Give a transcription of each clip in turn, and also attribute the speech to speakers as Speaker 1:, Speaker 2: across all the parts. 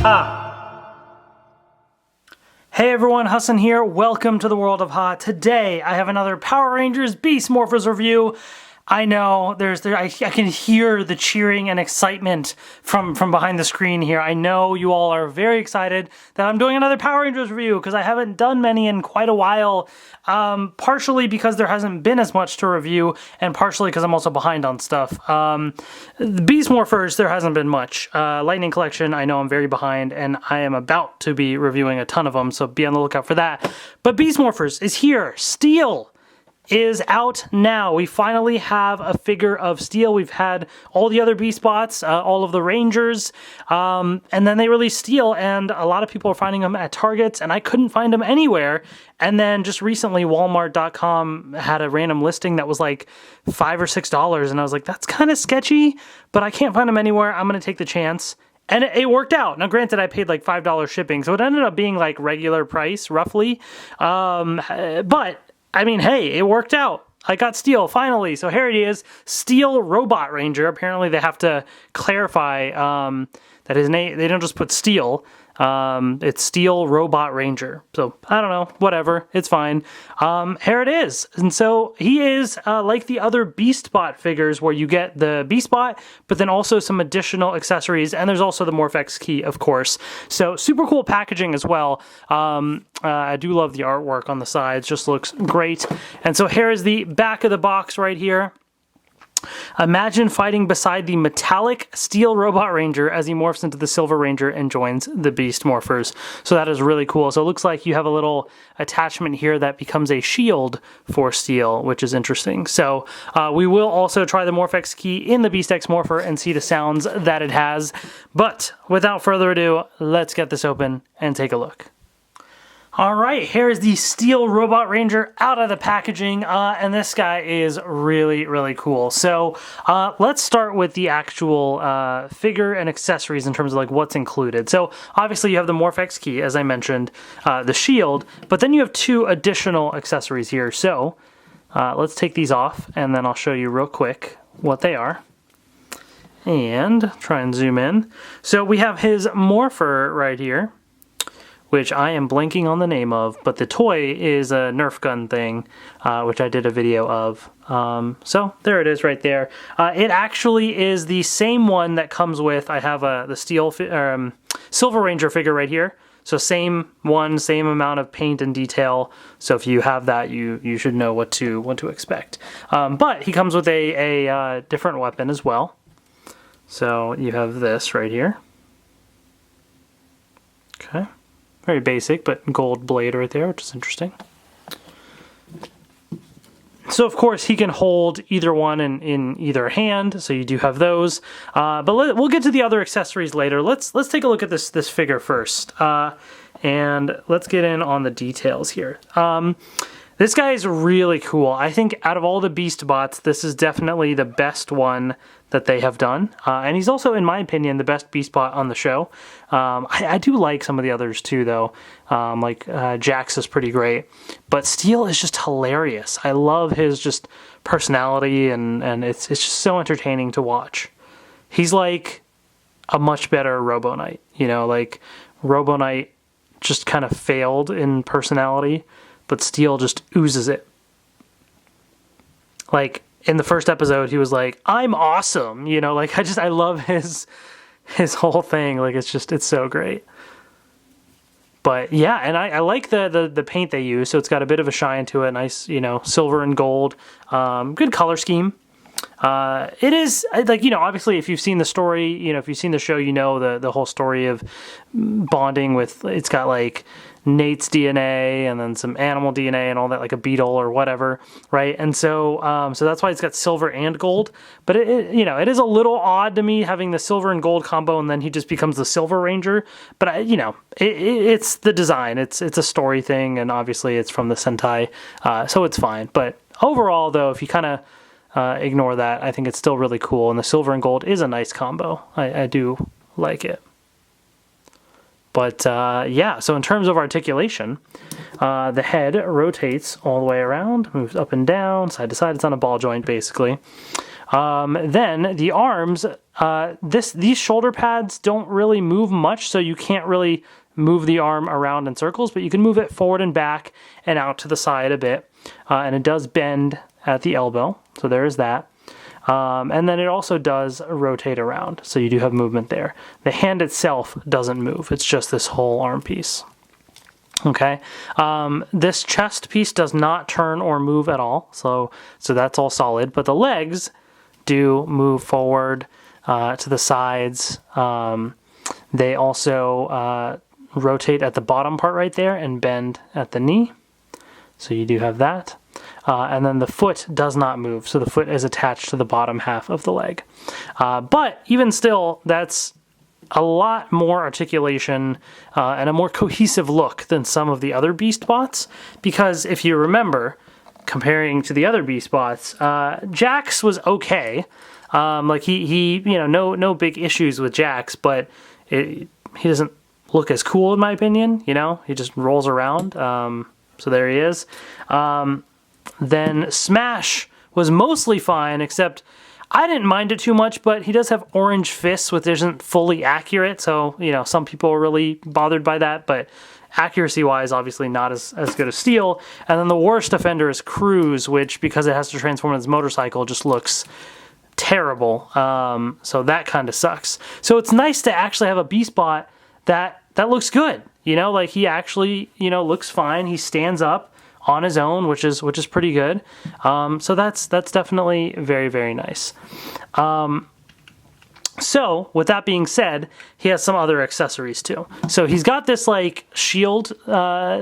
Speaker 1: Ha! Hey everyone, Hassan here. Welcome to the world of Ha. Today I have another Power Rangers Beast Morphers review. I know I can hear the cheering and excitement from behind the screen here. I know you all are very excited that I'm doing another Power Rangers review because I haven't done many in quite a while. Partially because there hasn't been as much to review, and partially because I'm also behind on stuff. The Beast Morphers, there hasn't been much. Lightning Collection, I know I'm very behind, and I am about to be reviewing a ton of them, so be on the lookout for that. But Beast Morphers is here. Steel is out now. We finally have a figure of Steel. We've had all the other Beast Bots, all of the Rangers, and then they released Steel, and a lot of people are finding them at Targets, and I couldn't find them anywhere. And then just recently, Walmart.com had a random listing that was like $5 or $6, and I was like, that's kind of sketchy, but I can't find them anywhere. I'm going to take the chance. And it worked out. Now, granted, I paid like $5 shipping, so it ended up being like regular price, roughly. But I mean, hey, it worked out. I got Steel, finally. So here it is, Steel Robot Ranger. Apparently they have to clarify that his name, they don't just put Steel. It's Steel Robot Ranger. So, I don't know, whatever, it's fine. Here it is. And so he is like the other Beastbot figures where you get the Beastbot, but then also some additional accessories, and there's also the Morph-X Key, of course. So, super cool packaging as well. I do love the artwork on the sides, just looks great. And so here is the back of the box right here. Imagine fighting beside the metallic Steel Robot Ranger as he morphs into the Silver Ranger and joins the Beast Morphers. So that is really cool. So it looks like you have a little attachment here that becomes a shield for Steel, which is interesting. So we will also try the Morph-X Key in the Beast X Morpher and see the sounds that it has. But without further ado, let's get this open and take a look. Alright, here's the Steel Robot Ranger out of the packaging, and this guy is really, really cool. So, let's start with the actual figure and accessories in terms of like what's included. So, obviously you have the Morph-X Key, as I mentioned, the shield, but then you have two additional accessories here. So, let's take these off, and then I'll show you real quick what they are. And try and zoom in. So, we have his Morpher right here, which I am blanking on the name of, but the toy is a Nerf gun thing, which I did a video of. So there it is right there. It actually is the same one that comes with, I have the Steel Silver Ranger figure right here. So same one, same amount of paint and detail. So if you have that, you should know what to expect. But he comes with a different weapon as well. So you have this right here. Okay. Very basic, but gold blade right there, which is interesting. So, of course, he can hold either one in either hand, so you do have those. But we'll get to the other accessories later. Let's take a look at this figure first, and let's get in on the details here. This guy is really cool. I think out of all the Beast Bots, this is definitely the best one that they have done. And he's also, in my opinion, the best Beast Bot on the show. I do like some of the others too, though. Like Jax is pretty great. But Steel is just hilarious. I love his just personality, and it's just so entertaining to watch. He's like a much better Robo Knight. You know, like Robo Knight just kind of failed in personality, but Steel just oozes it. Like, in the first episode, he was like, I'm awesome, you know, like, I love his whole thing, like, it's so great. But, yeah, and I like the paint they use, so it's got a bit of a shine to it, nice, you know, silver and gold, good color scheme. It is, like, you know, obviously, if you've seen the story, you know, if you've seen the show, you know the whole story of bonding with, it's got, like, Nate's DNA and then some animal DNA and all that, like a beetle or whatever, right? And so so that's why it's got silver and gold. But it you know, it is a little odd to me having the silver and gold combo, and then he just becomes the Silver Ranger. But you know, it's the design. It's a story thing, and obviously it's from the Sentai, so it's fine. But overall, though, if you kind of ignore that, I think it's still really cool. And the silver and gold is a nice combo. I do like it. But yeah, so in terms of articulation, the head rotates all the way around, moves up and down, side to side. It's on a ball joint, basically. Then the arms, these shoulder pads don't really move much, so you can't really move the arm around in circles, but you can move it forward and back and out to the side a bit. And it does bend at the elbow, so there is that. And then it also does rotate around, so you do have movement there. The hand itself doesn't move, it's just this whole arm piece. Okay, this chest piece does not turn or move at all, so that's all solid, but the legs do move forward to the sides. They also rotate at the bottom part right there and bend at the knee, so you do have that. And then the foot does not move, so the foot is attached to the bottom half of the leg. But even still, that's a lot more articulation and a more cohesive look than some of the other Beast bots, because if you remember, comparing to the other Beast bots, Jax was okay. Like he no big issues with Jax, but he doesn't look as cool in my opinion. He just rolls around. So there he is. Then Smash was mostly fine, except I didn't mind it too much, but he does have orange fists, which isn't fully accurate, so, some people are really bothered by that, but accuracy-wise, obviously not as good as Steel. And then the worst offender is Cruz, which, because it has to transform in his motorcycle, just looks terrible. So that kind of sucks. So it's nice to actually have a Beast bot that looks good, like he actually, looks fine. He stands up on his own, which is pretty good. So that's definitely very, very nice. So with that being said, he has some other accessories too. So he's got this like shield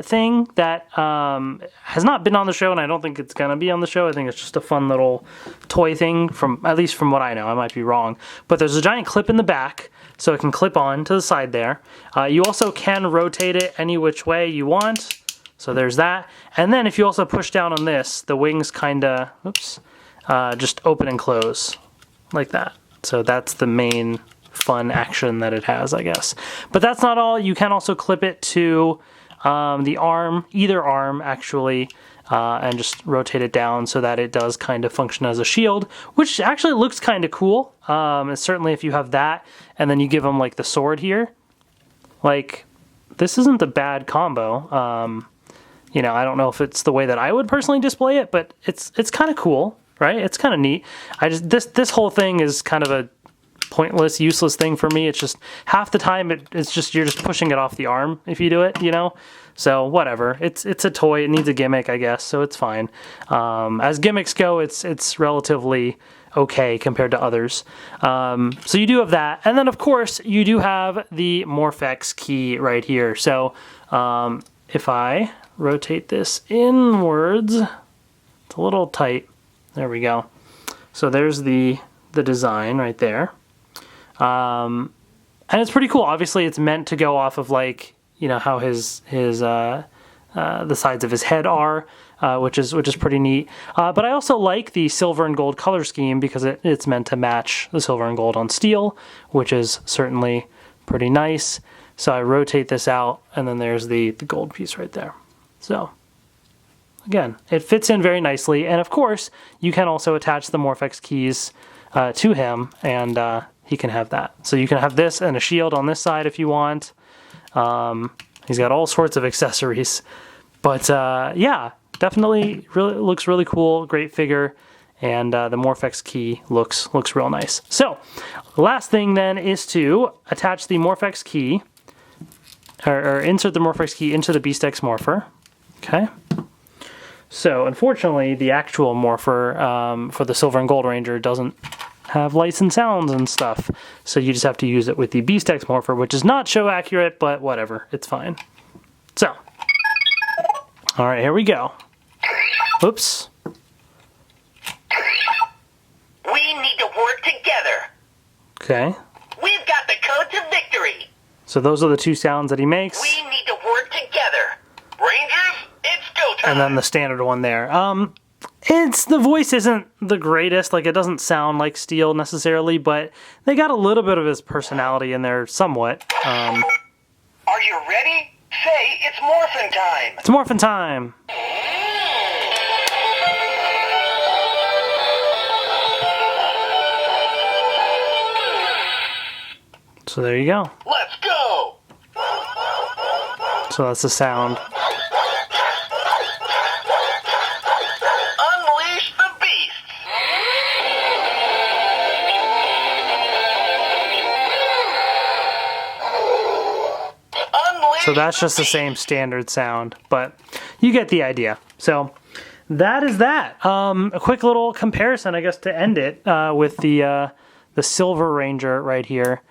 Speaker 1: thing that has not been on the show, and I don't think it's gonna be on the show. I think it's just a fun little toy thing, at least from what I know. I might be wrong, but there's a giant clip in the back, so it can clip on to the side there. You also can rotate it any which way you want. So there's that. And then if you also push down on this, the wings kinda, just open and close like that. So that's the main fun action that it has, I guess. But that's not all. You can also clip it to the arm, either arm actually, and just rotate it down so that it does kind of function as a shield, which actually looks kind of cool. And certainly if you have that, and then you give them like the sword here, like this isn't a bad combo. I don't know if it's the way that I would personally display it, but it's kind of cool, right? It's kind of neat. This whole thing is kind of a pointless, useless thing for me. It's just half the time it's just you're just pushing it off the arm if you do it, So whatever. It's a toy. It needs a gimmick, I guess, so it's fine. As gimmicks go, it's relatively okay compared to others. So you do have that, and then of course you do have the Morph-X Key right here. So if I rotate this inwards, it's a little tight. There we go. So there's the design right there. And it's pretty cool. Obviously it's meant to go off of like, how his the sides of his head are, which is pretty neat. But I also like the silver and gold color scheme because it's meant to match the silver and gold on Steel, which is certainly pretty nice. So I rotate this out, and then there's the gold piece right there. So again, it fits in very nicely. And of course, you can also attach the Morph-X keys to him, and he can have that. So you can have this and a shield on this side if you want. He's got all sorts of accessories. But yeah, definitely looks really cool. Great figure. And the Morph-X Key looks real nice. So the last thing then is to attach the Morph-X Key, or insert the Morph-X Key into the Beast X Morpher. Okay. So unfortunately, the actual morpher for the Silver and Gold Ranger doesn't have lights and sounds and stuff. So you just have to use it with the Beast X Morpher, which is not show accurate, but whatever, it's fine. So, all right, here we go. Oops.
Speaker 2: We need to work together.
Speaker 1: Okay.
Speaker 2: We've got the code to victory.
Speaker 1: So those are the two sounds that he makes.
Speaker 2: We need to work together. Rangers, it's go time.
Speaker 1: And then the standard one there. The voice isn't the greatest. Like, it doesn't sound like Steel necessarily, but they got a little bit of his personality in there somewhat.
Speaker 2: Are you ready? Say it's morphin' time.
Speaker 1: It's morphin' time. So there you go.
Speaker 2: Let's go!
Speaker 1: So that's the sound.
Speaker 2: Unleash the beasts! Unleash
Speaker 1: So that's just the
Speaker 2: beasts.
Speaker 1: same standard sound, but you get the idea. So that is that. A quick little comparison, I guess, to end it with the Silver Ranger right here.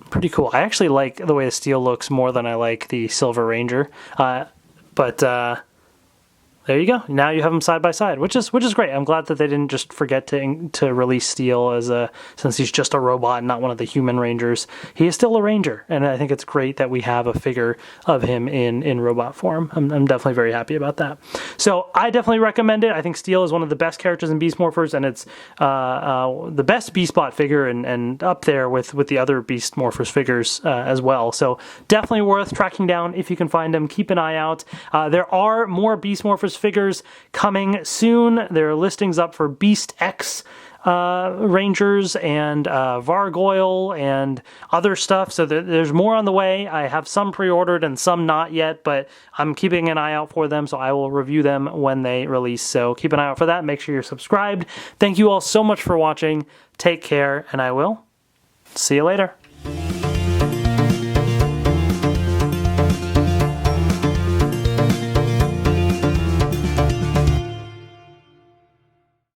Speaker 1: Pretty cool. I actually like the way the steel looks more than I like the Silver Ranger. But there you go. Now you have them side by side, which is great. I'm glad that they didn't just forget to release Steel as since he's just a robot and not one of the human Rangers. He is still a Ranger, and I think it's great that we have a figure of him in robot form. I'm definitely very happy about that. So I definitely recommend it. I think Steel is one of the best characters in Beast Morphers, and it's the best Beastbot figure and up there with the other Beast Morphers figures as well. So definitely worth tracking down if you can find them. Keep an eye out. There are more Beast Morphers figures coming soon. There are listings up for Beast X Rangers and Vargoyle and other stuff. So there's more on the way. I have some pre-ordered and some not yet, but I'm keeping an eye out for them, so I will review them when they release. So keep an eye out for that. Make sure you're subscribed. Thank you all so much for watching. Take care, and I will see you later.